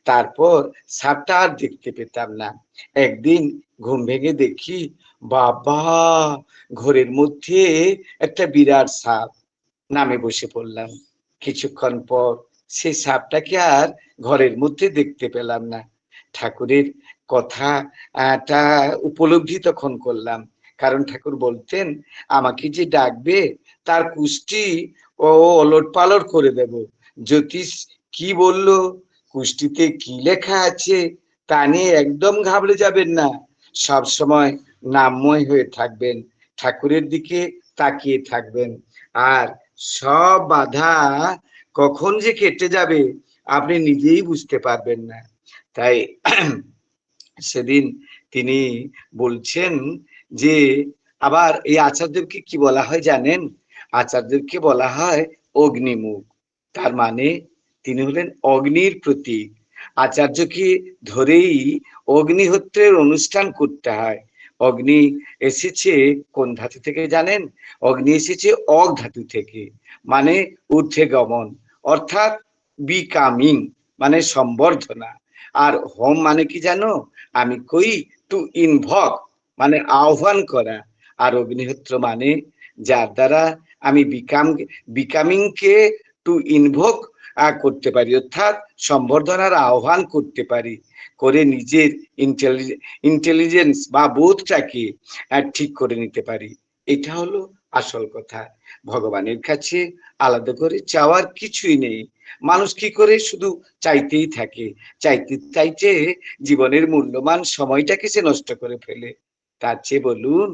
তারপর সাপটা আর দেখতে পেতাম না। একদিন ঘুম ভেঙে দেখি, বাবা, ঘরের মধ্যে একটা বিরাট সাপ। নামে বসে পড়লাম। কিছুক্ষণ পর সেই সাপটাকে আর ঘরের মধ্যে দেখতে পেলাম না। ঠাকুরের কথা টা উপলব্ধি তখন করলাম। কারণ ঠাকুর বলতেন, আমাকে যে ডাকবে তার কুষ্টি ও ওলট পালট করে দেব। জ্যোতিষ কি বলল, কুষ্টিতে কি লেখা আছে তা নিয়ে একদম ঘাবড়ে যাবেন না। সব সময় নামময় হয়ে থাকবেন, ঠাকুরের দিকে তাকিয়ে থাকবেন। আর সব বাধা কখন যে কেটে যাবে আপনি নিজেই বুঝতে পারবেন না। তাই সেদিন তিনি বলছেন যে, আবার এই আচার্যদেবকে কি বলা হয় জানেন? আচার্যদেবকে বলা হয় অগ্নিমুখ। তার মানে তিনি হলেন অগ্নির প্রতীক। আচার্যকে ধরেই অগ্নিহোত্রের অনুষ্ঠান করতে হয়। অগ্নি এসেছে কোন ধাতু থেকে জানেন? অগ্নি এসেছে অগ ধাতু থেকে, মানে ঊর্ধ্বে গমন, অর্থাৎ বিকামিং, মানে সম্বর্ধনা। আর হোম মানে কি জানো? আমি কই টু ইনভক, মানে আহ্বান করা। আর অগ্নিহোত্র মানে যার দ্বারা আমি বিকামিং কে টু ইনভোক করতে পারি, অর্থাৎ সম্বর্ধনার আহ্বান করতে পারি, করে নিজের ইন্টেলিজেন্স বা বোধটাকে ঠিক করে নিতে পারি। এটা হলো আসল কথা। ভগবানের কাছে আলাদা করে চাওয়ার কিছুই নেই। মানুষ কি করে শুধু চাইতেই থাকে, চাইতে চাইতে জীবনের মূল্যবান সময়টাকে সে নষ্ট করে ফেলে। তার চেয়ে বলুন,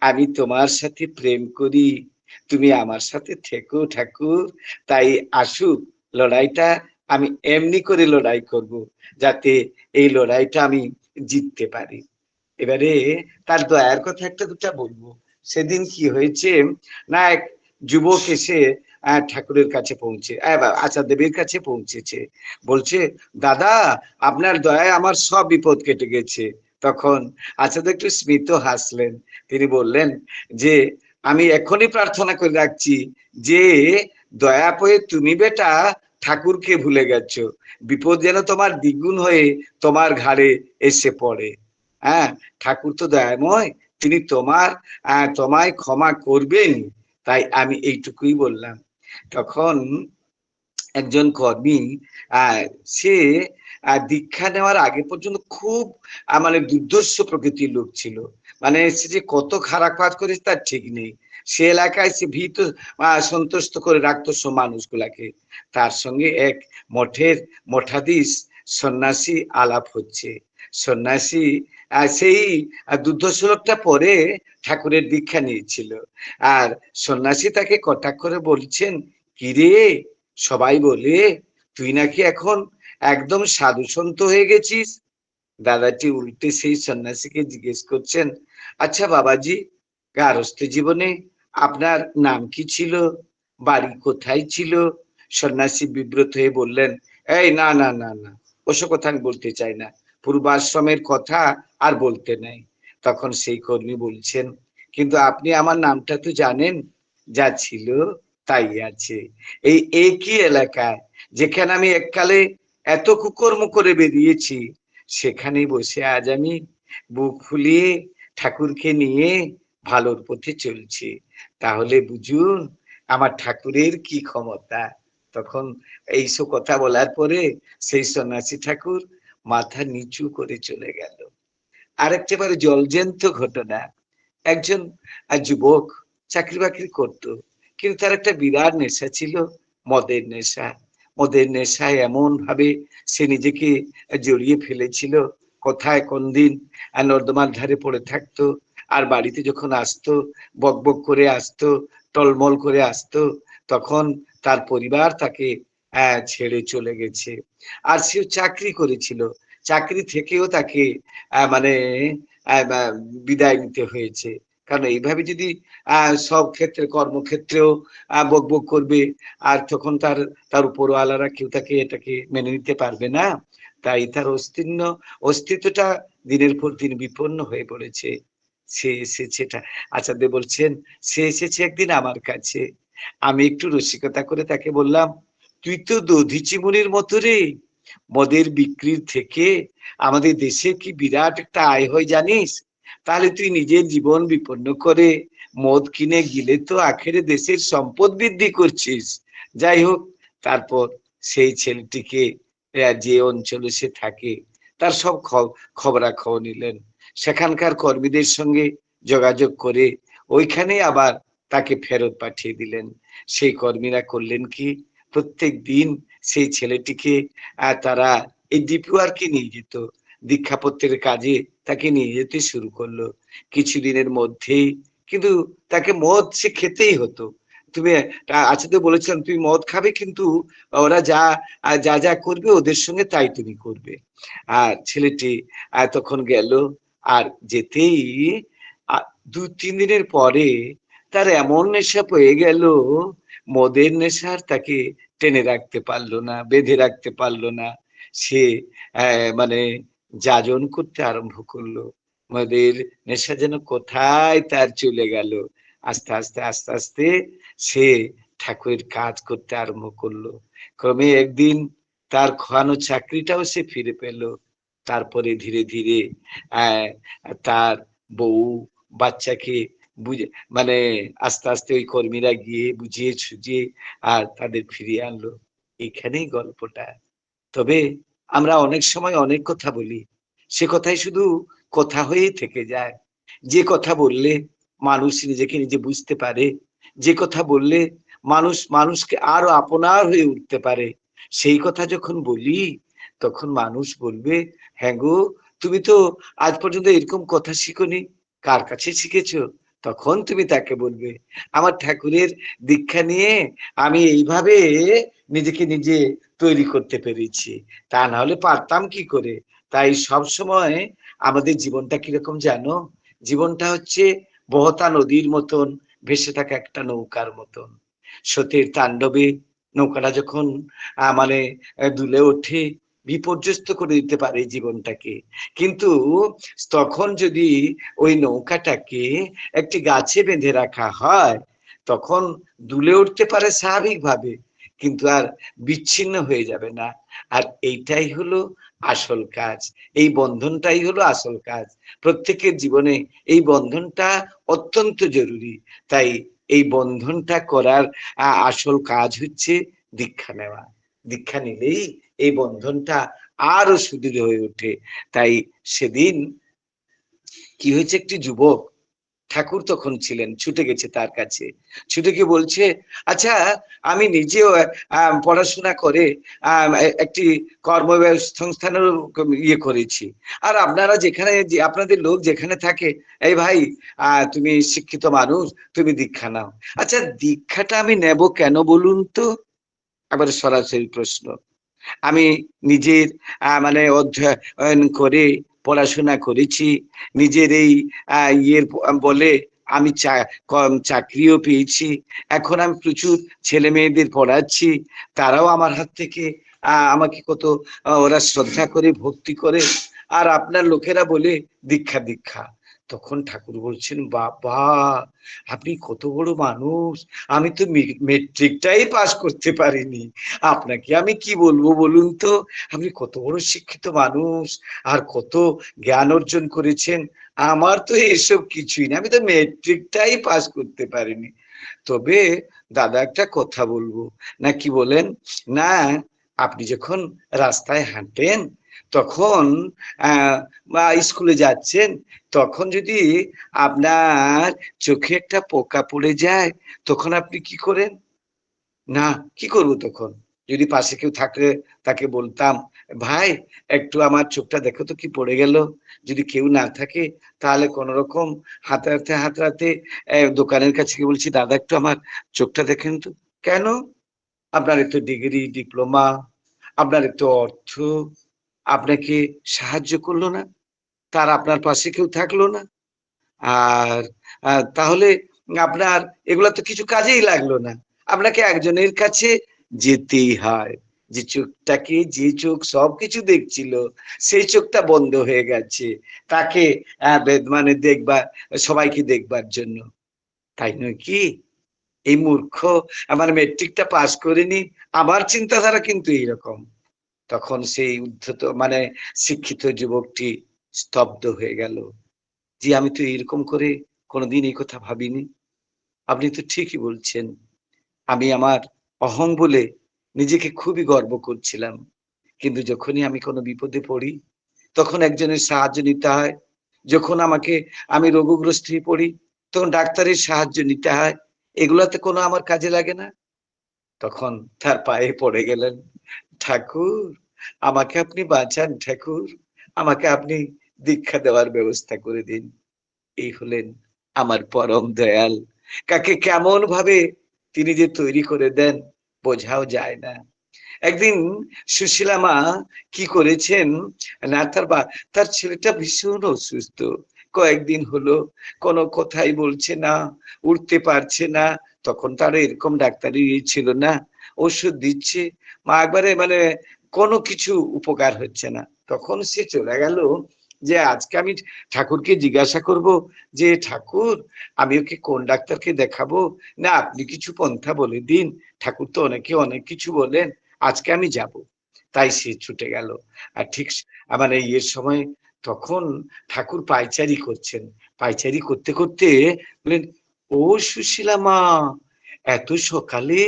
আমি তোমার সাথে প্রেম করি, তুমি আমার সাথে থেকো ঠাকুর। তাই আসুক লড়াইটা, আমি এমনি করে লড়াই করব যাতে এই লড়াইটা আমি জিততে পারি। এবারে তার দয়ার কথা একটা দুটা বলবো। সেদিন কি হয়েছে না, এক যুবক এসে ঠাকুরের কাছে পৌঁছে, আচার্য দেবের কাছে পৌঁছেছে। বলছে, দাদা, আপনার দয়ায় আমার সব বিপদ কেটে গেছে। তখন আচার্য একটু স্মিত হাসলেন। তিনি বললেন যে, আমি এখনই প্রার্থনা করে রাখছি যে দয়া পেয়ে তুমি বেটা ঠাকুরকে ভুলে গেছো, বিপদ যেন তোমার দ্বিগুণ হয়ে তোমার ঘাড়ে এসে পড়ে। হ্যাঁ, ঠাকুর তো দয়াময়, তিনি তোমায় ক্ষমা করবেন। তাই আমি এইটুকুই বললাম। তখন একজন কর্মী, সে দীক্ষা নেওয়ার আগে পর্যন্ত খুব মানে দুর্ধর্ষ প্রকৃতির লোক ছিল। মানে সে যে কত খারাপ কাজ করেছে তার ঠিক নেই। সে এলাকায় সে ভীত সন্তুষ্ট করে রাখতো সব মানুষগুলাকে। তার সঙ্গে এক মঠাধীশ সন্ন্যাসী আলাপ হচ্ছে। সন্ন্যাসী সেই দুর্ধর্ষ লোকটা পরে ঠাকুরের দীক্ষা নিয়েছিল। আর সন্ন্যাসী তাকে কটাক্ষ করে বলছেন, কিরে, সবাই বলে তুই নাকি এখন একদম সাধু সন্ত হয়ে গেছিস। দাদাটি উল্টে সেই সন্ন্যাসীকে জিজ্ঞেস করছেন, আচ্ছা বাবাজি, গারস্থ জীবনে আপনার নাম কি ছিল, বাড়ি কোথায় ছিল? সন্ন্যাসী বিব্রত হয়ে বললেন, এই না না না না, ওসব কথা আমি বলতে চাই না, পূর্বাশ্রমের কথা আর বলতে নেই। তখন সেই কর্মী বলছেন, কিন্তু আপনি আমার নামটা তো জানেন, যা ছিল তাই আছে। এই একই এলাকায় যেখানে আমি এককালে এত কুকর্ম করে বেরিয়েছি, সেখানেই বসে আজ আমি বুক ফুলিয়ে ঠাকুরকে নিয়ে ভালোর পথে চলছি। তাহলে বুঝুন আমার ঠাকুরের কি ক্ষমতা। তখন এইসব কথা বলার পরে সেই সন্ন্যাসী ঠাকুর মাথা নিচু করে চলে গেল। আরেকটা বারে জলজন্ত ঘটনা। একজন যুবক চাকরি বাকরি করতো, কিন্তু তার একটা বিরাট নেশা ছিল, মদের নেশা। মদের নেশায় এমন ভাবে সে নিজেকে জড়িয়ে ফেলেছিল, কোথায় কোন দিন নর্দমার ধারে পড়ে থাকতো, আর বাড়িতে যখন আসতো বক বক করে আসতো, টলমল করে আসতো। তখন তার পরিবার তাকে ছেড়ে চলে গেছে। আর সে চাকরি করেছিল, চাকরি থেকেও তাকে মানে বিদায় নিতে হয়েছে। কারণ এইভাবে যদি সব ক্ষেত্রে কর্মক্ষেত্রেও বক বক করবে, আর তখন তার উপরওয়ালারা কেউ তাকে এটাকে মেনে নিতে পারবে না। তাই তার অস্তিত্বটা দিনের পর দিন বিপন্ন হয়ে পড়েছে। সে এসেছে, আচার্য বলছেন, সে এসেছে একদিন আমার কাছে। আমি একটু রসিকতা করে তাকে বললাম, তুই তো দধিচি মুনির মতো রে, মদের বিক্রির থেকে আমাদের দেশে কি বিরাট একটা আয় হয় জানিস? তাহলে তুই নিজের জীবন বিপন্ন করে মদ কিনে গিলে তো আখেরে দেশের সম্পদ বৃদ্ধি করছিস। যাই হোক, তারপর সেই ছেলেটিকে যে অঞ্চলে সে থাকে তার সব খবরাখবর নিলেন, সেখানকার কর্মীদের সঙ্গে যোগাযোগ করে ওইখানে আবার তাকে ফেরত পাঠিয়ে দিলেন। সেই কর্মীরা করলেন কি, প্রত্যেক দিন সেই ছেলেটিকে তারা এই ডিপিওয়ার্কে নিয়ে যেত, দীক্ষাপত্রের কাজে তাকে নিয়ে যেতে শুরু করলো। কিছুদিনের মধ্যেই কিন্তু তাকে মদ সে খেতেই হতো। তুমি আচ্ছা, তো বলেছিলাম তুমি মদ খাবে, কিন্তু ওরা যা যা যা করবে ওদের সঙ্গে তাই তুমি করবে। আর ছেলেটি তখন গেল, আর যেতেই 2-3 দিনের পরে তার এমন নেশা পেয়ে গেল, মদের নেশার তাকে টেনে রাখতে পারলো না, বেঁধে রাখতে পারলো না। সে মানে যাজন করতে আরম্ভ করলো। মদের নেশা যেন কোথায় তার চলে গেল। আস্তে আস্তে আস্তে আস্তে সে ঠাকুরের কাজ করতে আরম্ভ করলো। ক্রমে একদিন তার খোয়ানো চাকরিটাও সে ফিরে পেল। তারপরে ধীরে ধীরে তার বউ বাচ্চাকে বুঝে মানে আস্তে আস্তে ওই কর্মীরা গিয়ে বুঝিয়ে সুঝিয়ে আর তাদের ফিরিয়ে আনলো। এখানেই গল্পটা। তবে আমরা অনেক সময় অনেক কথা বলি, সে কথাই শুধু কথা হয়েই থেকে যায়। যে কথা বললে মানুষ নিজেকে নিজে বুঝতে পারে, যে কথা বললে মানুষ মানুষকে আরো আপনার হয়ে উঠতে পারে, সেই কথা যখন বলি তখন মানুষ বলবে, হ্যাঁ গো, তুমি তো আজ পর্যন্ত এরকম কথা শিখোনি, কার কাছে শিখেছো? তখন তুমি তাকে বলবে, আমার ঠাকুরের দীক্ষা নিয়ে আমি এইভাবে নিজেকে নিজে তৈরি করতে পেরেছি, তা না হলে পারতাম কি করে? তাই সব সময় আমাদের জীবনটা কিরকম জানো? জীবনটা হচ্ছে বহতা নদীর মতন, ভেসে থাকা একটা নৌকার মতন। স্রোতের তাণ্ডবে নৌকাটা যখন মানে দুলে ওঠে, বিপর্যস্ত করে দিতে পারে জীবনটাকে। কিন্তু তখন যদি ওই নৌকাটাকে একটি গাছে বেঁধে রাখা হয়, তখন দুলে উঠতে পারে স্বাভাবিকভাবে, কিন্তু আর বিচ্ছিন্ন হয়ে যাবে না। আর এইটাই হলো আসল কাজ, এই বন্ধনটাই হলো আসল কাজ। প্রত্যেকের জীবনে এই বন্ধনটা অত্যন্ত জরুরি। তাই এই বন্ধনটা করার আসল কাজ হচ্ছে দীক্ষা নেওয়া। দীক্ষা নিলেই এই বন্ধনটা আরো সুদৃঢ় হয়ে ওঠে। তাই সেদিন কি হয়েছে, একটি যুবক, ঠাকুর তখন ছিলেন, ছুটে গেছে তার কাছে, ছুটে গিয়ে বলছে, আচ্ছা, আমি নিজেও পড়াশোনা করে একটি কর্মসংস্থানের ইয়ে করেছি, আর আপনারা যেখানে, আপনাদের লোক যেখানে থাকে, এই ভাই, তুমি শিক্ষিত মানুষ, তুমি দীক্ষা নাও। আচ্ছা, দীক্ষাটা আমি নেব কেন বলুন তো? আবার সরাসরি প্রশ্ন। আমি নিজের মানে অধ্যয়ন করে পড়াশোনা করেছি, নিজের এই ইয়ের বলে আমি চাকরিও পেয়েছি, এখন আমি প্রচুর ছেলে মেয়েদের পড়াচ্ছি, তারাও আমার হাত থেকে আমাকে কত ওরা শ্রদ্ধা করে ভক্তি করে, আর আপনার লোকেরা বলে দীক্ষা দীক্ষা। তখন ঠাকুর বলছেন, বাবা, আপনি কত বড় মানুষ, আমি তো মেট্রিকটাই পাস করতে পারিনি, আপনাকে আমি কি বলবো বলুন তো? আপনি কত বড় শিক্ষিত মানুষ, আর কত জ্ঞান অর্জন করেছেন, আমার তো এসব কিছুই না, আমি তো মেট্রিকটাই পাস করতে পারিনি। তবে দাদা, একটা কথা বলবো, না কি বলেন? না, আপনি যখন রাস্তায় হাঁটেন, তখন বা স্কুলে যাচ্ছেন, তখন যদি আপনার চোখে একটা পোকা পড়ে যায়, তখন আপনি কি করেন? না, কি করবো তখন? যদি পাশে কেউ থাকলে তাকে বলতাম, ভাই, একটু আমার চোখটা দেখো তো কি পড়ে গেল। যদি কেউ না থাকে, তাহলে কোন রকম হাতাতে হাতাতে দোকানের কাছে গিয়ে বলছি, দাদা, একটু আমার চোখটা দেখেন তো। কেন? আপনার একটু ডিগ্রি, ডিপ্লোমা, আপনার একটু অর্থ আপনাকে সাহায্য করলো না, তার আপনার পাশে কেউ থাকলো না, আর তাহলে আপনার এগুলা তো কিছু কাজেই লাগলো না। আপনাকে একজনের কাছে যেতেই হয়, যে চোখটাকে, যে চোখ সবকিছু দেখছিল, সেই চোখটা বন্ধ হয়ে গেছে তাকে মানে দেখবার, সবাইকে দেখবার জন্য। তাই নয় কি? এই মূর্খ আমার মেট্রিকটা পাস করেনি, আমার চিন্তাধারা কিন্তু এইরকম। তখন সেই উদ্ধত মানে শিক্ষিত যুবকটি স্তব্ধ হয়ে গেল। জি, আমি তো এরকম করে কোনোদিন এই কথা ভাবিনি। আপনি তো ঠিকই বলছেন। আমি আমার অহং বলে নিজেকে খুবই গর্ব করছিলাম। কিন্তু যখনই আমি কোনো বিপদে পড়ি, তখন একজনের সাহায্য নিতে হয়। যখন আমি রোগগ্রস্ত হয়ে পড়ি, তখন ডাক্তারের সাহায্য নিতে হয়। এগুলাতে কোনো আমার কাজে লাগে না। তখন তার পায়ে পড়ে গেলেন। ঠাকুর, আমাকে আপনি বাঁচান ঠাকুর। আমাকে আপনি দীক্ষা দেওয়ার ব্যবস্থা করে দিন। এই হলেন আমার পরম দয়াল। কাকে কেমন ভাবে তিনি যে তৈরি করে দেন বোঝাও যায় না। একদিন সুশীলা মা কি করেছেন না, তার ছেলেটা ভীষণ অসুস্থ। কয়েকদিন হলো কোনো কথাই বলছে না, উঠতে পারছে না। তখন তার এরকম ডাক্তারি ছিল না, ওষুধ দিচ্ছে, মা একবারে মানে কোনো কিছু উপকার হচ্ছে না। তখন সে চলে গেল যে আজকে আমি ঠাকুরকে জিজ্ঞাসা করব যে ঠাকুর, আমি ওকে কোন ডাক্তারকে দেখাবো, না আপনি কিছু পন্থা বলে দিন। ঠাকুর তো অনেক কিছু বলেন, আজকে আমি যাব। তাই সে ছুটে গেল। আর ঠিক মানে ইয়ের সময় তখন ঠাকুর পায়চারি করছেন। পায়চারি করতে করতে বলেন, ও সুশীলা মা, এত সকালে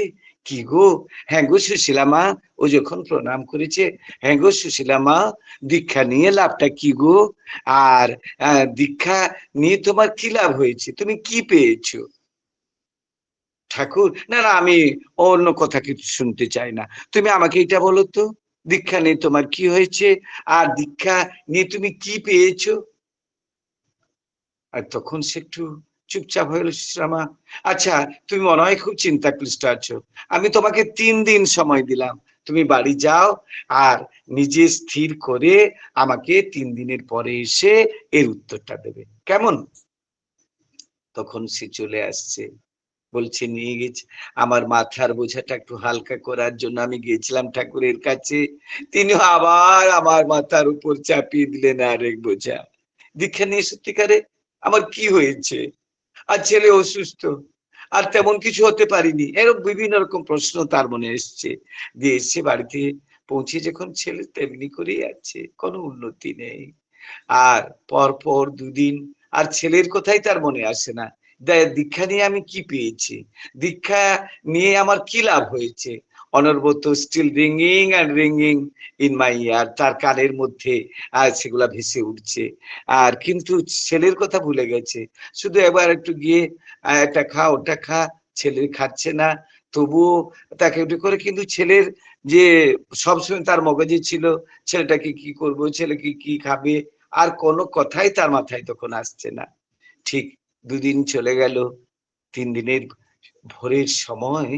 কি গো? হ্যাঁ গো সুশীলা মা, ও যখন প্রণাম করেছে, হ্যাঁ গো সুশীলা মা, দীক্ষা নিয়ে লাভটা কি গো? আর দীক্ষা নিয়ে তোমার কি লাভ হয়েছে? তুমি কি পেয়েছো? ঠাকুর, না না, আমি অন্য কথা কিছু শুনতে চাই না। তুমি আমাকে এটা বলো তো, দীক্ষা নিয়ে তোমার কি হয়েছে, আর দীক্ষা নিয়ে তুমি কি পেয়েছো? আর তখন সে একটু চুপচাপ হয়ে গেল। শ্রীরামা, আচ্ছা, তুমি মনে হয় খুব চিন্তাক্লিষ্ট আছো। আমি তোমাকে 3 দিন সময় দিলাম, তুমি বাড়ি যাও আর নিজে স্থির করে আমাকে 3 দিনের পরে এসে এর উত্তরটা দেবে, কেমন? তখন সে চলে আসছে, বলছে নিয়ে গেছে আমার মাথার বোঝাটা একটু হালকা করার জন্য আমি গিয়েছিলাম ঠাকুরের কাছে, তিনি আবার আমার মাথার উপর চাপিয়ে দিলেন আরেক বোঝা। দীক্ষা নিয়ে সত্যিকারে আমার কি হয়েছে? আর ছেলে অসুস্থ, আর তেমন কিছু হতে পারিনি, এরকম বিভিন্ন রকম প্রশ্ন তার মনে এসছে। দিয়ে এসে বাড়িতে পৌঁছে যখন ছেলে তেমনি করেই আছে, কোনো উন্নতি নেই। আর পরপর 2 দিন আর ছেলের কথাই তার মনে আসে না। দীক্ষা নিয়ে আমি কি পেয়েছি, দীক্ষা নিয়ে আমার কি লাভ হয়েছে? অনবরত still ringing and ringing in my ear, তার কানের মধ্যে সেগুলা ভেসে উঠছে। আর কিন্তু ছেলের কথা ভুলে গেছে। শুধু একবার একটু গিয়ে একটা খা, ওটা খা, ছেলে খাচ্ছে না, তবুও তাকে একটু করে, কিন্তু ছেলের যে সবসময় তার মগজে ছিল ছেলেটাকে কি করব, ছেলেকে কি খাবে, আর কোনো কথাই তার মাথায় তখন আসছে না। ঠিক 2 দিন চলে গেল, 3 দিনের ভোরের সময়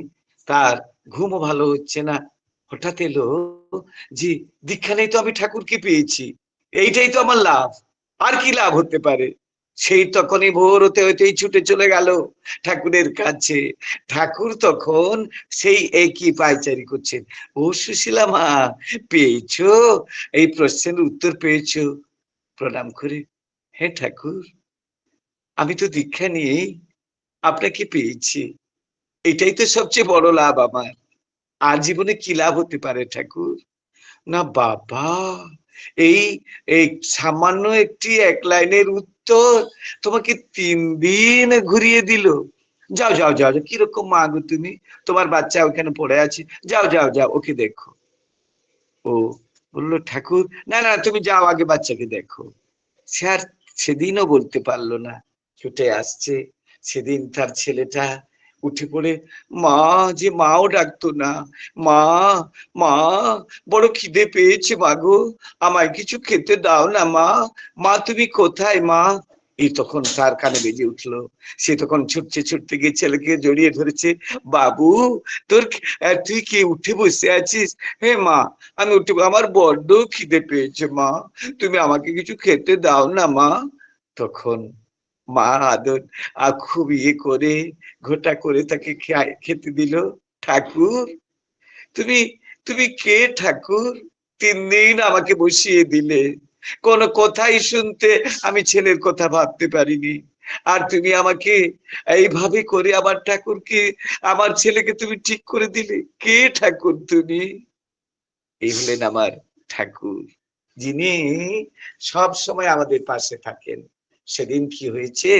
তার ঘুমও ভালো হচ্ছে না। হঠাৎ এলো যে দীক্ষা নেই তো আমি ঠাকুরকে পেয়েছি, এইটাই তো আমার লাভ, আর কি লাভ হতে পারে? সেই তখনই ভোর হতে হতেই ছুটে চলে গেল ঠাকুরের কাছে। ঠাকুর তখন সেই একই পায়চারি করছেন, ও সুশীলা মা, পেয়েছো? এই প্রশ্নের উত্তর পেয়েছো? প্রণাম করে, হ্যাঁ ঠাকুর, আমি তো দীক্ষা নিয়েই আপনাকে পেয়েছি, এটাই তো সবচেয়ে বড় লাভ আমার। আর জীবনে কি লাভ হতে পারে ঠাকুর? না বাবা, এই এই সামান্য একটি 1 লাইনের উত্তর তোমাকে 3 দিন ঘুরিয়ে দিল। যাও যাও যাও, কিরকম মা গো তুমি, তোমার বাচ্চা ওখানে পড়ে আছে, যাও যাও যাও ওকে দেখো। ও বললো, ঠাকুর না না, তুমি যাও আগে বাচ্চাকে দেখো। সে আর সেদিনও বলতে পারলো না, ছুটে আসছে। সেদিন তার ছেলেটা উঠে পড়ে, মা, যে মাও ডাকতো না, মা, মা, বড় খিদে পেয়েছে মা গো, আমায় কিছু খেতে দাও না মা, মা তুমি কোথায় মা? এই তখন তার কানে বেজে উঠলো। সে তখন ছুটছে, ছুটতে গিয়ে ছেলেকে জড়িয়ে ধরেছে, বাবু, তোর তুই কে উঠে বসে আছিস? হে মা, আমি উঠে, আমার বড্ড খিদে পেয়েছে মা, তুমি আমাকে কিছু খেতে দাও না মা। তখন মা আদর খুব ইয়ে করে ঘোটা করে তাকে খেতে দিল। ঠাকুর, তুমি তুমি কে ঠাকুর? 3 দিন আমাকে বসিয়ে দিলে, কোনো কথাই শুনতে আমি ছেলের কথা ভাবতে পারিনি, আর তুমি আমাকে এইভাবে করে আমার ঠাকুরকে, আমার ছেলেকে তুমি ঠিক করে দিলে। কে ঠাকুর তুমি? এই হলেন আমার ঠাকুর, যিনি সব সময় আমাদের পাশে থাকেন। সেদিন কি হয়েছে,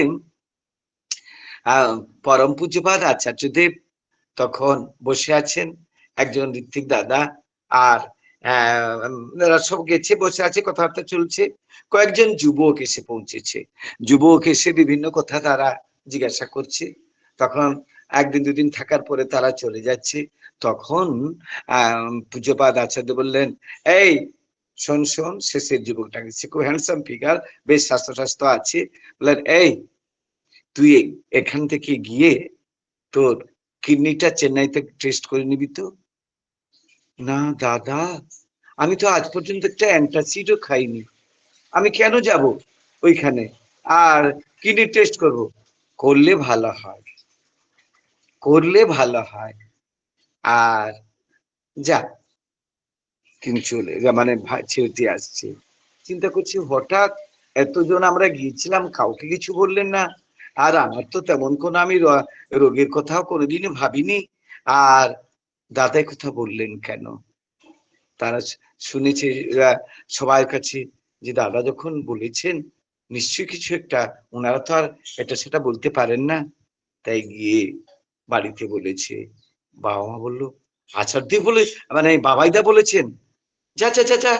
পরম পূজ্যপাদ আচার্যদেব তখন বসে আছেন, একজন ঋত্বিক দাদা আর সব গেছে, বসে আছে, কথাবার্তা চলছে। কয়েকজন যুবক এসে পৌঁছেছে, যুবক এসে বিভিন্ন কথা তারা জিজ্ঞাসা করছে। তখন একদিন দুদিন থাকার পরে তারা চলে যাচ্ছে। তখন পূজ্যপাদ আচার্য বললেন, এই শোন শোন, শেষের যুবকটাকে, সে খুব হ্যান্ডসাম ফিগার, বেশ স্বাস্থ্য স্বাস্থ্য আছে, বললেন, এই তুই এখান থেকে গিয়ে তোর কিডনিটা চেন্নাইতে টেস্ট করে নিবি তো। না দাদা, আমি তো আজ পর্যন্ত একটা অ্যান্টাসিডও খাইনি, আমি কেন যাব ওইখানে আর কিডনি টেস্ট করব? করলে ভালো হয়, করলে ভালো হয়। আর যা, কিন্তু চলে মানে ছেলেটি আসছে। চিন্তা করছি, হঠাৎ এতজন আমরা গিয়েছিলাম, কাউকে কিছু বললেন না। আর আমার তো তেমন কোনো, আমি রোগের কথাও কোনোদিনই ভাবিনি, আর দাদাই কথা বললেন কেন? তারা শুনেছে সবার কাছে যে দাদা যখন বলেছেন, নিশ্চয়ই কিছু একটা, ওনারা তো আর এটা সেটা বলতে পারেন না। তাই গিয়ে বাড়িতে বলেছে। বাবা মা বললো, আচার্য বলে মানে বাবাইদা বলেছেন, যা যা যা যা,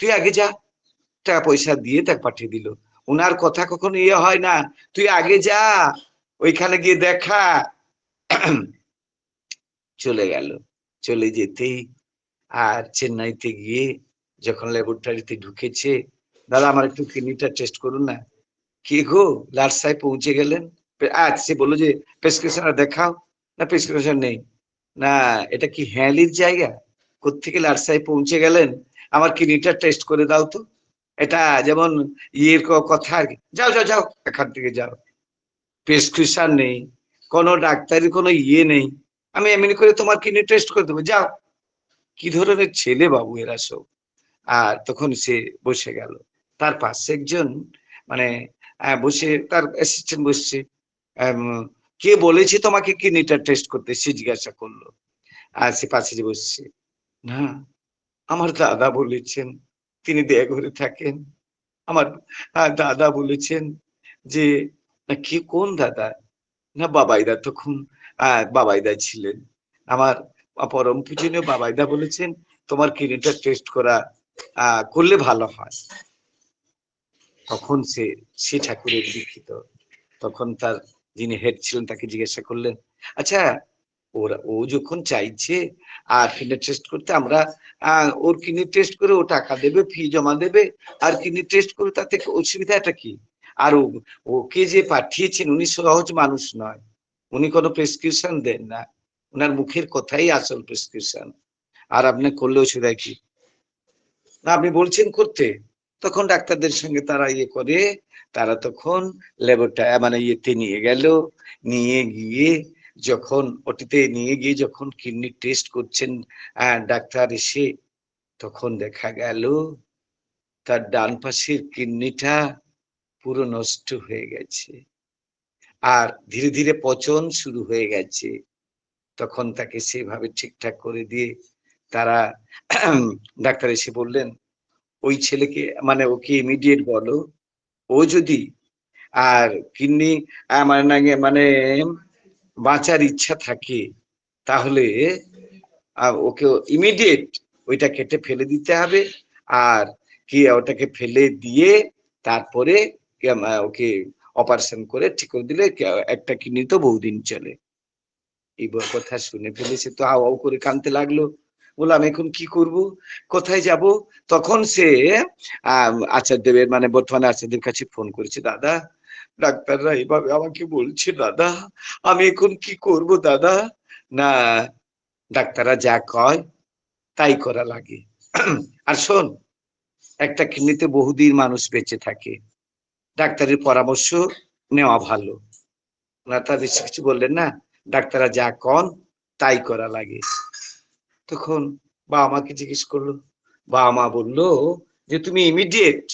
তুই আগে যা। টাকা পয়সা দিয়ে তাকে পাঠিয়ে দিল। ওনার কথা কখনো ইয়ে হয় না, তুই আগে যা, ওইখানে গিয়ে দেখা। চলে গেল। চলে যেতেই আর চেন্নাইতে গিয়ে যখন ল্যাবরেটরিতে ঢুকেছে, দাদা আমার একটু কিডনিটা টেস্ট করুন না। কি গো, লাট সাহেব পৌঁছে গেলেন। আজ সে বললো যে প্রেসক্রিপশন দেখাও। না প্রেসক্রিপশন নেই। না, এটা কি হ্যালির জায়গা? কোত্থেকে লাট সাহেব পৌঁছে গেলেন, আমার কিডনিটা টেস্ট করে দাও তো। এটা যেমন ইয়ের কথা আর কি। যাও যাও যাও, এখান থেকে যাও। প্রেসক্রিপশন নেই, কোনো ডাক্তারের কোনো ইয়ে নেই, আমি এমনি করে তোমার কিডনি টেস্ট করে দেবো, যাও। কি ধরনের ছেলে বাবু এরা সব। আর তখন সে বসে গেল। তার পাশে একজন মানে বসে, তার অ্যাসিস্ট্যান্ট বসছে। কে বলেছে তোমাকে কিডনিটা টেস্ট করতে, সে জিজ্ঞাসা করলো। আর সে পাশে যে বসছে, না আমার দাদা বলেছেন, তিনি দেয়াঘরে থাকেন। আমার দাদা বলেছেন যে, কি কোন দাদা? না বাবাইদা, তখন বাবাইদা ছিলেন। আমার পরম পূজনীয় বাবাইদা বলেছেন তোমার কিডনিটা টেস্ট করা করলে ভালো হয়। তখন সে ঠাকুরের দীক্ষিত। তখন তার যিনি হেড ছিলেন তাকে জিজ্ঞাসা করলেন, আচ্ছা ও যখন চাইছে আর কিডনি টেস্ট করতে, আমরা ওর কিডনি টেস্ট করে ও টাকা দেবে, ফি জমা দেবে, আর কিডনি টেস্ট করে, তাতে অসুবিধাটা কি? আর ওকে যে পাঠিয়েছেন, উনি সহজ মানুষ নয়, উনি কোনো প্রেসক্রিপশন দেন না, ওনার মুখের কথাই আসল প্রেসক্রিপশন। আর আপনি করলে অসুবিধা কি? না আপনি বলছেন করতে। তখন ডাক্তারদের সঙ্গে তারা ইয়ে করে, তারা তখন ল্যাবটা মানে ইয়েতে নিয়ে গেল। নিয়ে গিয়ে যখন ওটিতে নিয়ে গিয়ে যখন কিডনি টেস্ট করছেন ডাক্তার এসে, তখন দেখা গেল তার ডান পাশের কিডনিটা পুরো নষ্ট হয়ে গেছে, আর ধীরে ধীরে পচন শুরু হয়ে গেছে। তখন তাকে সেভাবে ঠিকঠাক করে দিয়ে তারা ডাক্তার এসে বললেন, ওই ছেলেকে মানে ওকে ইমিডিয়েট বলো, ও যদি আর কিডনি মানে বাঁচার ইচ্ছা থাকে, তাহলে ওকে ইমিডিয়েট ওইটা কেটে ফেলে দিতে হবে। আর কি ওটাকে ফেলে দিয়ে তারপরে ওকে অপারেশন করে ঠিক করে দিলে একটা কিডনি তো বহুদিন চলে। এই কথা শুনে ফেলেছে তো হাও হাও করে কাঁদতে লাগলো। বললাম এখন কি করব, কোথায় যাব? তখন সে আচার্যদেবের মানে বর্তমানে আচার্যদেবের কাছে ফোন করেছে, দাদা ডাক্তাররা এইভাবে আমাকে বলছে, দাদা আমি এখন কি করব দাদা? না, ডাক্তাররা যা কয় তাই করা লাগে। আর শোন, একটা কিডনিতে বহুদিন মানুষ বেঁচে থাকে, ডাক্তারের পরামর্শ নেওয়া ভালো। না তা বেশি কিছু বললেন না, ডাক্তাররা যা কন তাই করা লাগে। তখন বাবা মাকে জিজ্ঞেস করলো, বাবা মা বললো যে তুমি ইমিডিয়েট,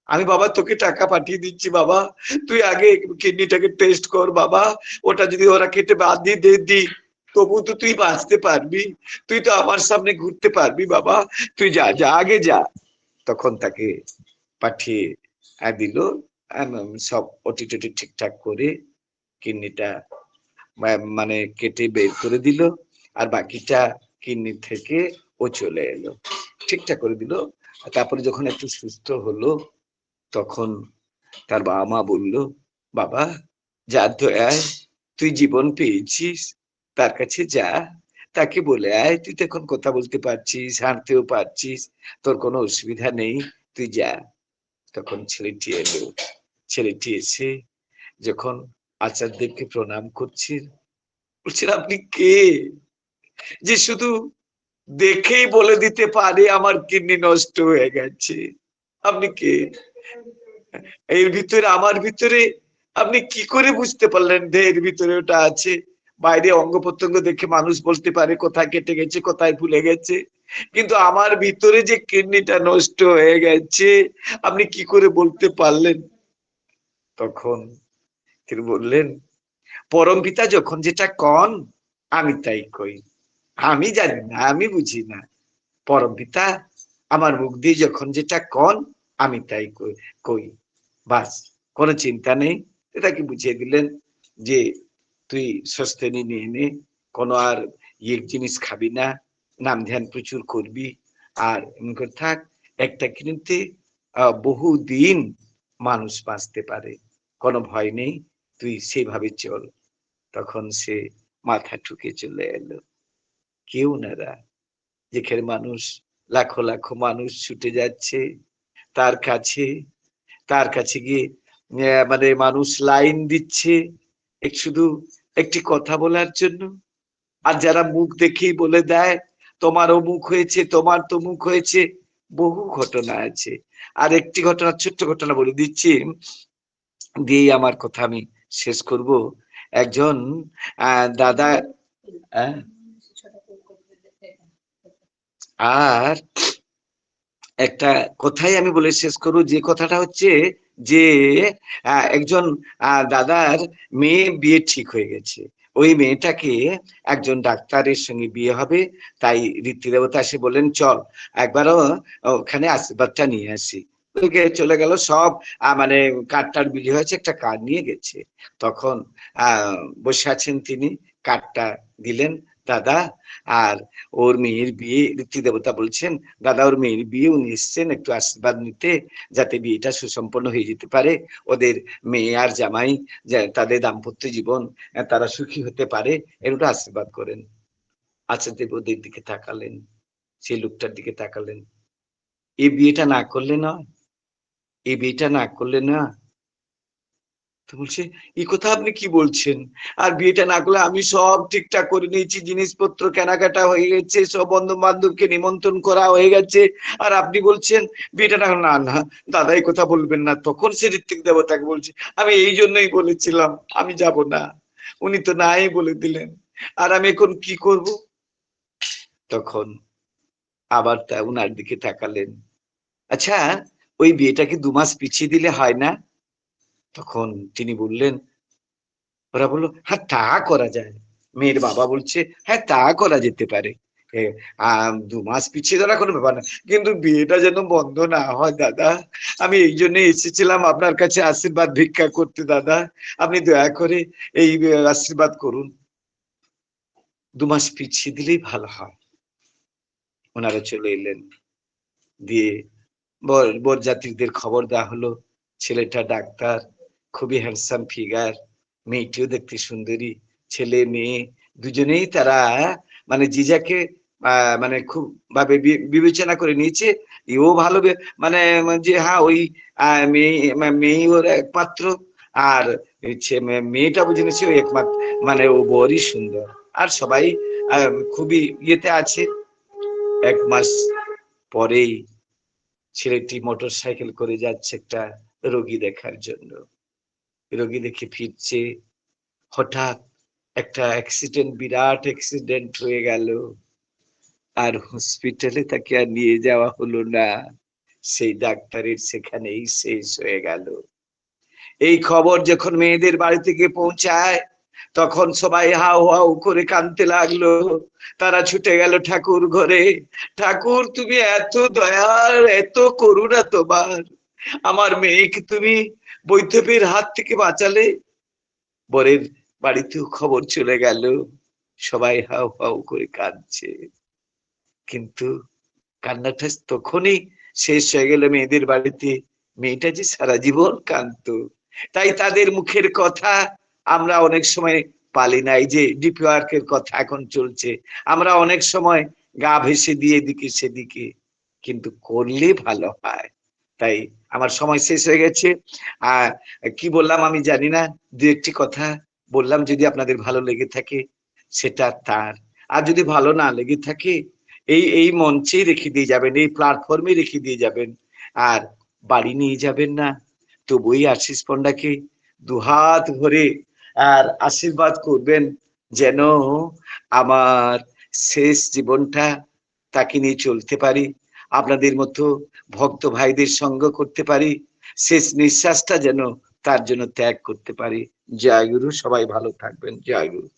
আমি বাবা তোকে টাকা পাঠিয়ে দিচ্ছি বাবা, তুই আগে কিডনিটাকে টেস্ট কর বাবা, ওটা যদি ওরা কেটে বাদ দিয়ে দি তবু তো তুই বাঁচতে পারবি, তুই তো আমার সামনে ঘুরতে পারবি বাবা, তুই যা যা আগে যা। তখন তাকে পাঠিয়ে দিল, সব ওটি টটি ঠিকঠাক করে কিডনিটা মানে কেটে বের করে দিল, আর বাকিটা কিডনি থেকে ও চলে এলো, ঠিকঠাক করে দিল। তারপরে যখন একটু সুস্থ হলো, তখন তার বাবা মা বলল, বাবা যার দয়ায় তুই জীবন পেয়েছিস, তার কাছে যা, তাকে বলে আয় তুই তো এখন কথা বলতে পারছিস, হাঁটতেও পারছিস, তোর কোনো অসুবিধা নেই, তুই যা। তখন ছেলেটি এলো, ছেলেটি এসে যখন আচার্যদেবকে প্রণাম করছে, বলছেন আপনি কে, যে শুধু দেখেই বলে দিতে পারে আমার কিডনি নষ্ট হয়ে গেছে? আপনি কে? এর ভিতরে, আমার ভিতরে আপনি কি করে বুঝতে পারলেন দেহের ভিতরে ওটা আছে? বাইরে অঙ্গ প্রত্যঙ্গ দেখে মানুষ বলতে পারে কোথায় কেটে গেছে, কোথায় ভুলে গেছে, কিন্তু আমার ভিতরে যে কিডনিটা নষ্ট হয়ে গেছে আপনি কি করে বলতে পারলেন? তখন তিনি বললেন, পরম পিতা যখন যেটা কন আমি তাই কই, আমি জানি না, আমি বুঝি না, পরম পিতা আমার মুখ দিয়ে যখন যেটা কন আমি তাই কই, বাস, কোনো চিন্তা নেই। তাকে বুঝিয়ে দিলেন যে তুই সস্তেনি নিয়ে নে, কোনো আর জিনিস খাবি না, নাম ধ্যান প্রচুর করবি, আর এমন করে থাক, একটা কিনতে বহুদিন মানুষ বাঁচতে পারে, কোনো ভয় নেই, তুই সেভাবে চল। তখন সে মাথা ঠুকে চলে এলো। কেউ নারা, যেখানে মানুষ লাখো লাখো মানুষ ছুটে যাচ্ছে তার কাছে, তার কাছে গিয়ে মানে মানুষ লাইন দিচ্ছে শুধু একটি কথা বলার জন্য, আর যারা মুখ দেখেই বলে দেয় তোমারও মুখ হয়েছে, তোমার তো মুখ হয়েছে, বহু ঘটনা আছে। আর একটি ঘটনা, ছোট্ট ঘটনা বলে দিচ্ছি, দিয়েই আমার কথা আমি শেষ করব। একজন দাদা, আর একটা কথাই আমি বলে শেষ করবো, যে কথাটা হচ্ছে যে একজন দাদার মেয়ে বিয়ে ঠিক হয়ে গেছে, ওই মেয়েটাকে একজন ডাক্তারের সঙ্গে বিয়ে হবে, তাই রীতি দেবতা এসে বললেন চল একবারও ওখানে আশীর্বাদটা নিয়ে আসি। চলে গেল, সব মানে কার্ডটার বিলি হয়েছে, একটা কার্ড নিয়ে গেছে। তখন বসে আছেন তিনি, কার্ডটা দিলেন, দাদা আর ওর মেয়ের বিয়ে, রীতি দেবতা বলছেন দাদা ওর মেয়ের বিয়ে, উনি এসছেন একটু আশীর্বাদ নিতে, যাতে বিয়েটা সুসম্পন্ন হয়ে যেতে পারে, ওদের মেয়ে আর জামাই তাদের দাম্পত্য জীবন তারা সুখী হতে পারে, এরটা আশীর্বাদ করেন। আচ্ছা দেব ওদের দিকে তাকালেন, সেই লোকটার দিকে তাকালেন, এই বিয়েটা না করলে না, এই বিয়েটা না করলে না। তো বলছে এই কথা আপনি কি বলছেন, আর বিয়েটা না করলে? আমি সব ঠিকঠাক করে নিয়েছি, জিনিসপত্র কেনাকাটা হয়ে গেছে, সব বন্ধু বান্ধবকে নিমন্ত্রণ করা হয়ে গেছে, আর আপনি বলছেন বিয়েটা না? না না দাদা এই কথা বলবেন না। তখন সে ঋত্বিক দেবতাকে বলছে আমি এই জন্যই বলেছিলাম আমি যাব না, উনি তো নাই বলে দিলেন, আর আমি এখন কি করব? তখন আবার তা উনার দিকে তাকালেন, আচ্ছা ওই বিয়েটাকে 2 মাস পিছিয়ে দিলে হয় না? তখন তিনি বললেন, ওরা বললো হ্যাঁ তা করা যায়। মেয়ের বাবা বলছে হ্যাঁ তা করা যেতে পারে, 2 মাস পিছিয়ে দেওয়ার কোনো ব্যাপার না, কিন্তু বিয়েটা যেন বন্ধ না হয় দাদা, আমি এই জন্য এসেছিলাম আপনার কাছে আশীর্বাদ ভিক্ষা করতে, দাদা আপনি দয়া করে এই আশীর্বাদ করুন, 2 মাস পিছিয়ে দিলেই ভালো হয়। ওনারা চলে এলেন, দিয়ে বরযাত্রীদের খবর দেওয়া হলো, ছেলেটা ডাক্তার, খুবই হ্যান্ডসাম ফিগার, মেয়েটিও দেখতে সুন্দরী, ছেলে মেয়ে দুজনেই তারা মানে জিজাকে মানে খুব ভাবে বিবেচনা করে নিয়েছে, এও ভালো মানে যে হ্যাঁ ওই মেয়ে ওর একমাত্র, আর মেয়েটা বুঝে নিচ্ছে ওই একমাত্র, মানে ও বড়ই সুন্দর, আর সবাই খুবই ইয়েতে আছে। 1 মাস পরেই ছেলেটি মোটর সাইকেল করে যাচ্ছে একটা রোগী দেখার জন্য, রোগী দেখে ফিরছে, হঠাৎ একটা অ্যাক্সিডেন্ট, বিরাট অ্যাক্সিডেন্ট হয়ে গেল, আর হসপিটালে তাকে আর নিয়ে যাওয়া হলো না, সেই ডাক্তারের সেখানেই শেষ হয়ে গেল। এই খবর যখন মেয়েদের বাড়ি থেকে পৌঁছায়, তখন সবাই হাউ হাউ করে কাঁদতে লাগলো। তারা ছুটে গেল ঠাকুর ঘরে। ঠাকুর, তুমি এত দয়ার, এত করুণা তোমার, আমার মেয়েকে তুমি বৈদ্যপীর হাত থেকে বাঁচালে। বরের বাড়িতেও খবর চলে গেল, সবাই হাউ হাউ করে কাঁদছে। কিন্তু কান্নাটা তখনই শেষ হয়ে গেল মেয়েদের বাড়িতে। মেয়েটা যে সারা জীবন কাঁদতো। তাই তাদের মুখের কথা আমরা অনেক সময় পালি না। এই যে ডিপি ওয়ার্কের কথা এখন চলছে, আমরা অনেক সময় গা ভেসে দিয়ে এদিকে সেদিকে, কিন্তু করলে ভালো হয়। তাই আমার সময় শেষ হয়ে গেছে। আর কি বললাম আমি জানি না, দু একটি কথা বললাম। যদি আপনাদের ভালো লেগে থাকে সেটা তার, আর যদি ভালো না লেগে থাকে এই এই মঞ্চেই রেখে দিয়ে যাবেন, এই প্ল্যাটফর্মে রেখে দিয়ে যাবেন, আর বাড়ি নিয়ে যাবেন না। তবুই আশিস পণ্ডাকে দুহাত ভরে আর আশীর্বাদ করবেন, যেন আমার শেষ জীবনটা তাকে নিয়ে চলতে পারি, আপনাদের মতো ভক্ত ভাইদের সঙ্গ করতে পারি, শেষ নিঃশ্বাসটা যেন তার জন্য ত্যাগ করতে পারি। জয় গুরু, সবাই ভালো থাকবেন। জয় গুরু।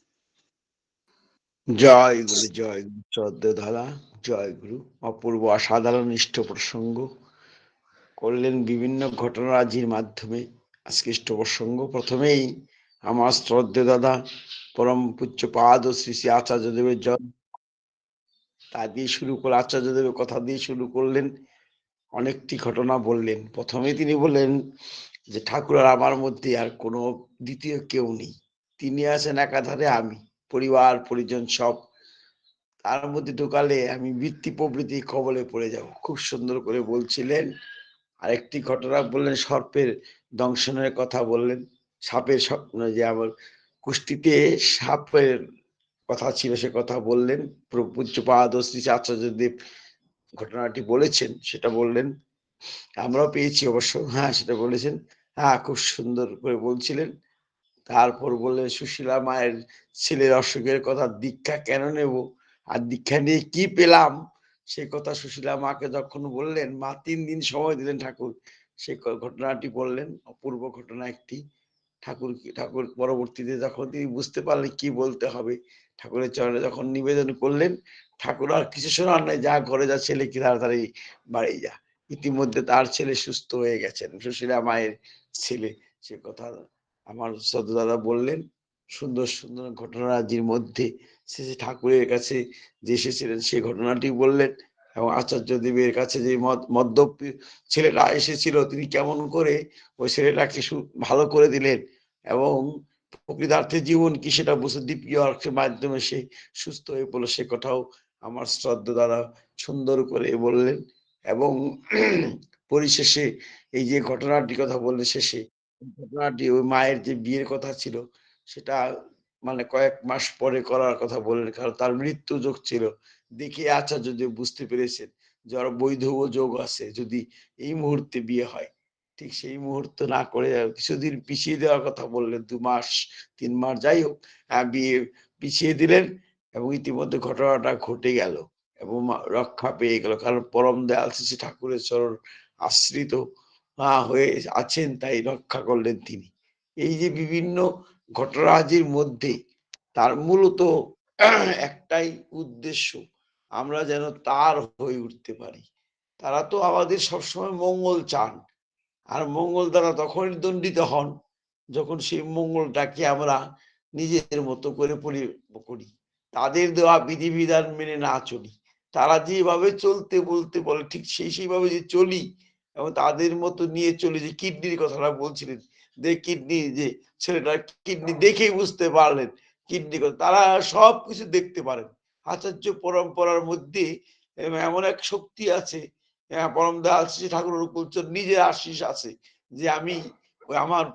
জয় গুরু, জয় গুরু শ্রদ্ধেয় দাদা, জয় গুরু। অপূর্ব অসাধারণ ইষ্ট প্রসঙ্গ করলেন বিভিন্ন ঘটনারাজির মাধ্যমে। আজকে ইষ্ট প্রসঙ্গ প্রথমেই আমার শ্রদ্ধেয় দাদা পরম পূজ্য পাদ ও শ্রী শ্রী আচার্যদেবের জন্ম, তা দিয়ে শুরু করে আচার্যদেবের কথা দিয়ে শুরু করলেন। অনেকটি ঘটনা বললেন। প্রথমে তিনি বললেন যে ঠাকুর আর আমার মধ্যে আর কোনো দ্বিতীয় কেউ নেই, তিনি আছেন একাধারে আমি, পরিবার পরিজন সব। তার মধ্যে ঢোকালে আমি বৃত্তি প্রবৃত্তি কবলে পড়ে যাব। খুব সুন্দর করে বলছিলেন। আরেকটি ঘটনা বললেন, সর্পের দংশনের কথা বললেন। সাপের স্বপ্ন, যে আমার কুষ্টিতে সাপের কথা ছিল সে কথা বললেন। পূজ্যপাদ শ্রী আচার্যদেব ঘটনাটি বলেছেন, সেটা বললেন। আমরাও পেয়েছি অবশ্য, হ্যাঁ সেটা বলেছেন। হ্যাঁ, খুব সুন্দর করে বলছিলেন। তারপর বললেন সুশীলা মায়ের ছেলের অসুখের কথা, দীক্ষা কেন নেব আর দীক্ষা নিয়ে কি পেলাম সে কথা সুশীলা মাকে যখন বললেন, মা 3 দিন সময় দিলেন ঠাকুর, সে ঘটনাটি বললেন। অপূর্ব ঘটনা একটি। ঠাকুর পরবর্তীতে যখন তিনি বুঝতে পারলেন কি বলতে হবে, ঠাকুরের চরণে যখন নিবেদন করলেন, ঠাকুর আর কিছু শোনার নাই, যা ঘরে যা, ছেলে কি তাড়াতাড়ি বাড়ি যা। ইতিমধ্যে তার ছেলে সুস্থ হয়ে গেছেন, সুশীলা মায়ের ছেলে। সে কথা আমার শ্রদ্ধা দাদা বললেন। সুন্দর সুন্দর ঘটনারাজির মধ্যে সে ঠাকুরের কাছে যে এসেছিলেন সে ঘটনাটি বললেন। এবং আচার্য দেবের কাছে যে মদ্যপ ছেলেটা এসেছিল, তিনি কেমন করে ওই ছেলেটাকে ভালো করে দিলেন এবং প্রকৃতার্থে জীবন কি সেটা বুঝে দীপীয় মাধ্যমে সে সুস্থ হয়ে পড়লো, সে কথাও আমার শ্রদ্ধা দ্বারা সুন্দর করে বললেন। এবং পরিশেষে এই যে ঘটনাটির কথা বললেন শেষে, ঘটনাটি ওই মায়ের যে বিয়ের কথা ছিল সেটা মানে কয়েক মাস পরে করার কথা বললেন, কারণ তার মৃত্যু যোগ ছিল। দেখে আচার্য যদি বুঝতে পেরেছেন যে ওর বৈধ যোগ আছে, যদি এই মুহূর্তে বিয়ে হয়, ঠিক সেই মুহূর্ত না করে কিছুদিন পিছিয়ে দেওয়ার কথা বললেন, 2 মাস 3 মাস যাই হোক, বিয়ে পিছিয়ে দিলেন। এবং ইতিমধ্যে ঘটনাটা ঘটে গেল এবং রক্ষা পেয়ে গেল, কারণ পরম দয়াল শ্রী ঠাকুরের চরণ আশ্রিত হয়ে আছেন, তাই রক্ষা করলেন তিনি। এই যে বিভিন্ন ঘটনারাজির মধ্যে তার মূলত একটাই উদ্দেশ্য, আমরা যেন তার হয়ে উঠতে পারি। তারা তো আমাদের সবসময় মঙ্গল চান, আর মঙ্গল দ্বারা তখনই দণ্ডিত হন যখন সেই মঙ্গলটাকে আমরা নিজের মতো করে করি, তাদের দেওয়া বিধিবিধান মেনে না চলি। তারা যেভাবে চলতে বলতে বলে ঠিক সেইভাবে যে চলি এবং তাদের মতো নিয়ে চলি। যে কিডনির কথাটা বলছিলেন, যে কিডনি, যে ছেলেটার কিডনি দেখেই বুঝতে পারলেন কিডনি কথা, তারা সব কিছু দেখতে পারেন। আচার্য পরম্পরার মধ্যে এমন এক শক্তি আছে, পরম দয়াল শ্রী ঠাকুরের উপর নিজের আশিস আছে, যে আমি আমার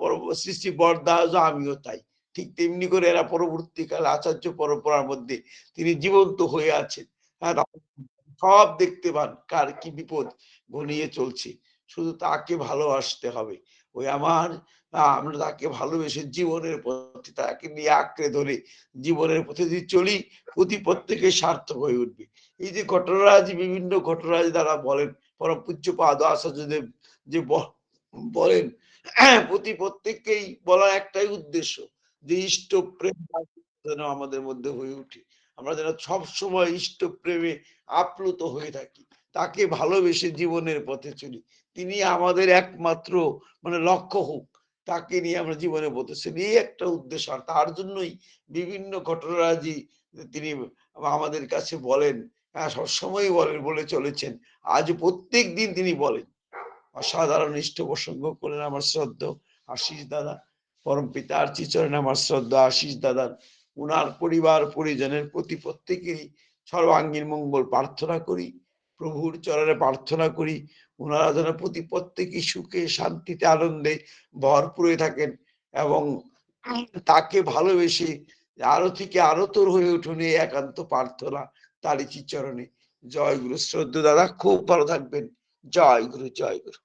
সৃষ্টি বরদা আমিও তাই। ঠিক তেমনি করে এরা পরবর্তীকালে আচার্য পরম্পরার মধ্যে তিনি জীবন্ত হয়ে আছেন। সব দেখতে পান কার কি বিপদ ঘনিয়ে চলছে, শুধু তাকে ভালোবাসতে হবে। ওই আমরা তাকে ভালোবেসে জীবনের পথে তাকে নিয়ে আঁকড়ে ধরে জীবনের পথে যদি চলি, প্রতি প্রত্যেকে সার্থক হয়ে উঠবে। এই যে ঘটনারাজি, বিভিন্ন ঘটনারাজি দ্বারা বলেন পরম পূজ্যপাদ আচার্যদেব যে বলেন, প্রতি প্রত্যেককেই বলার একটাই উদ্দেশ্য, যে ইষ্ট প্রেম যেন আমাদের মধ্যে হয়ে উঠে, আমরা যেন সব সময় ইষ্ট প্রেমে আপ্লুত হয়ে থাকি, তাকে ভালোবেসে জীবনের পথে চলি। তিনি আমাদের একমাত্র মানে লক্ষ্য হোক, তাকে নিয়ে আমরা জীবনে পথে চলি, এই একটা উদ্দেশ্য। আর তার জন্যই বিভিন্ন ঘটনারাজি তিনি আমাদের কাছে বলেন, হ্যাঁ সবসময় বলেন, বলে চলেছেন, আজ প্রত্যেক দিন তিনি বলেন। অসাধারণ ইষ্ট প্রসঙ্গ করলেন আমার শ্রদ্ধা আশিস দাদা, পরম পিতা আর্চিচরণ আমার শ্রদ্ধা আশিস দাদার, উনার পরিবার পরিজনের প্রতি প্রত্যেকেরই সর্বাঙ্গীন মঙ্গল প্রার্থনা করি, প্রভুর চরণে প্রার্থনা করি উনারা যেন প্রতি প্রত্যেকেই সুখে শান্তিতে আনন্দে ভরপুর হয়ে থাকেন এবং তাকে ভালোবেসে আরো থেকে আরো তোর হয়ে উঠুন, এই একান্ত প্রার্থনা তারই চরণে। জয় গুরু। শ্রদ্ধা দাদা, খুব ভালো থাকবেন। জয় গুরু, জয় গুরু।